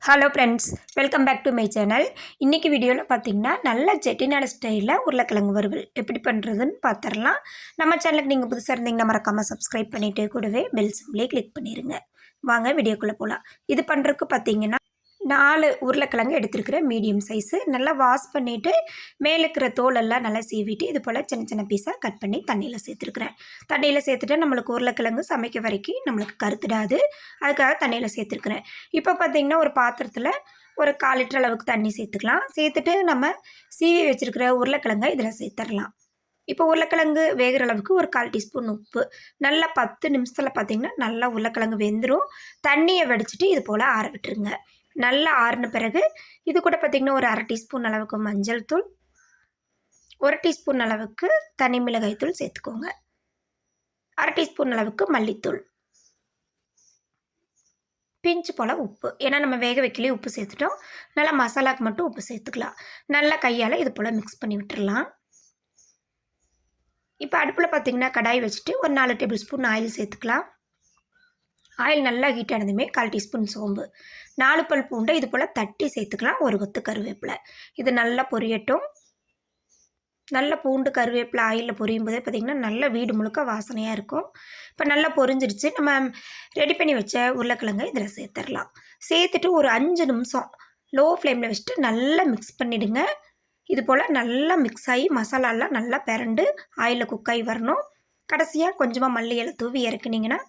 Hello friends, welcome back to my channel. இன்றைக்கி வீடியோவில் பார்த்தீங்கன்னா நல்ல செட்டிநாடு ஸ்டைலில் உருளைக்கிழங்கு வறுவல் எப்படி பண்ணுறதுன்னு பார்த்துடலாம். நம்ம சேனலுக்கு நீங்கள் புதுசாக இருந்தீங்கன்னா மறக்காமல் சப்ஸ்கிரைப் பண்ணிவிட்டு கூடவே பெல் சிம்லேயே கிளிக் பண்ணிடுங்க. வாங்க வீடியோக்குள்ளே போகலாம். இது பண்ணுறதுக்கு பார்த்தீங்கன்னா 4 உருளைக்கிழங்கு எடுத்துருக்கிறேன், மீடியம் சைஸு. நல்லா வாஷ் பண்ணிவிட்டு மேலே இருக்கிற தோலெல்லாம் நல்லா சீவிட்டு இது போல் சின்ன சின்ன பீஸாக கட் பண்ணி தண்ணியில் சேர்த்துருக்குறேன். தண்ணியில் சேர்த்துட்டு நம்மளுக்கு உருளைக்கிழங்கு சமைக்க வரைக்கும் நம்மளுக்கு கருத்துடாது, அதுக்காக தண்ணியில் சேர்த்துருக்குறேன். இப்போ பார்த்திங்கன்னா ஒரு பாத்திரத்தில் ஒரு 1/4 லிட்டர் அளவுக்கு தண்ணி சேர்த்துக்கலாம். சேர்த்துட்டு நம்ம சீவி வச்சுருக்கிற உருளைக்கிழங்கை இதில் சேர்த்துடலாம். இப்போ உருளைக்கிழங்கு வேகிற அளவுக்கு ஒரு 1/4 டீஸ்பூன் உப்பு. நல்லா 10 நிமிஷத்தில் பார்த்திங்கன்னா நல்லா உருளைக்கிழங்கு வெந்துடும். தண்ணியை வடிச்சிட்டு இது போல் ஆற விட்டுருங்க. நல்லா ஆறின பிறகு இது கூட பார்த்திங்கன்னா ஒரு 1/2 டீஸ்பூன் அளவுக்கு மஞ்சள் தூள், 1 டீஸ்பூன் அளவுக்கு தனி மிளகாய் தூள் சேர்த்துக்கோங்க, 1/2 டீஸ்பூன் அளவுக்கு மல்லித்தூள், பிஞ்சு போல் உப்பு. ஏன்னா நம்ம வேக வைக்கலையே உப்பு சேர்த்துட்டோம். நல்லா மசாலாவுக்கு மட்டும் உப்பு சேர்த்துக்கலாம். நல்லா கையால் இது போல் மிக்ஸ் பண்ணி விட்டுடலாம். இப்போ அடுப்பில் பார்த்திங்கன்னா கடாய் வச்சுட்டு ஒரு 4 டேபிள் ஸ்பூன் ஆயில் சேர்த்துக்கலாம். ஆயில் நல்லா ஹீட் ஆனதுமே 1/4 டீஸ்பூன் சோம்பு, 4 பல் பூண்டை இது போல் தட்டி சேர்த்துக்கலாம், ஒரு கொத்து கருவேப்பிலை. இது நல்லா பொரியட்டும். நல்ல பூண்டு கருவேப்பிலை ஆயிலில் பொரியும் போதே பார்த்திங்கன்னா நல்ல வீடு முழுக்க வாசனையாக இருக்கும். இப்போ நல்லா பொரிஞ்சிடுச்சு. நம்ம ரெடி பண்ணி வச்ச உருளைக்கிழங்கை இதில் சேர்த்துடலாம். சேர்த்துட்டு ஒரு 5 நிமிஷம் லோ ஃப்ளேமில் வச்சுட்டு நல்லா மிக்ஸ் பண்ணிவிடுங்க. இது போல் நல்லா மிக்ஸ் ஆகி மசாலாலாம் நல்லா பிரண்டு ஆயிலில் குக்காகி வரணும். கடைசியாக கொஞ்சமாக மல்லி இலை தூவி இறக்குனிங்கன்னா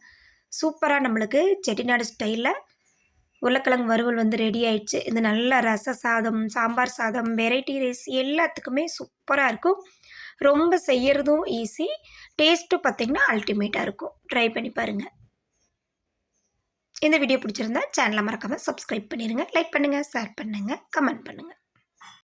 சூப்பராக நம்மளுக்கு செட்டிநாடு ஸ்டைலில் உருளைக்கிழங்கு வறுவல் ரெடி ஆயிடுச்சு. இது நல்ல ரச சாதம், சாம்பார் சாதம், வெரைட்டி ரைஸ் எல்லாத்துக்குமே சூப்பராக இருக்கும். ரொம்ப செய்கிறதும் ஈஸி, டேஸ்ட்டும் பார்த்திங்கன்னா அல்டிமேட்டாக இருக்கும். ட்ரை பண்ணி பாருங்கள். இந்த வீடியோ பிடிச்சிருந்தா சேனலை மறக்காமல் சப்ஸ்கிரைப் பண்ணிடுங்க. லைக் பண்ணுங்கள், ஷேர் பண்ணுங்கள், கமெண்ட் பண்ணுங்கள்.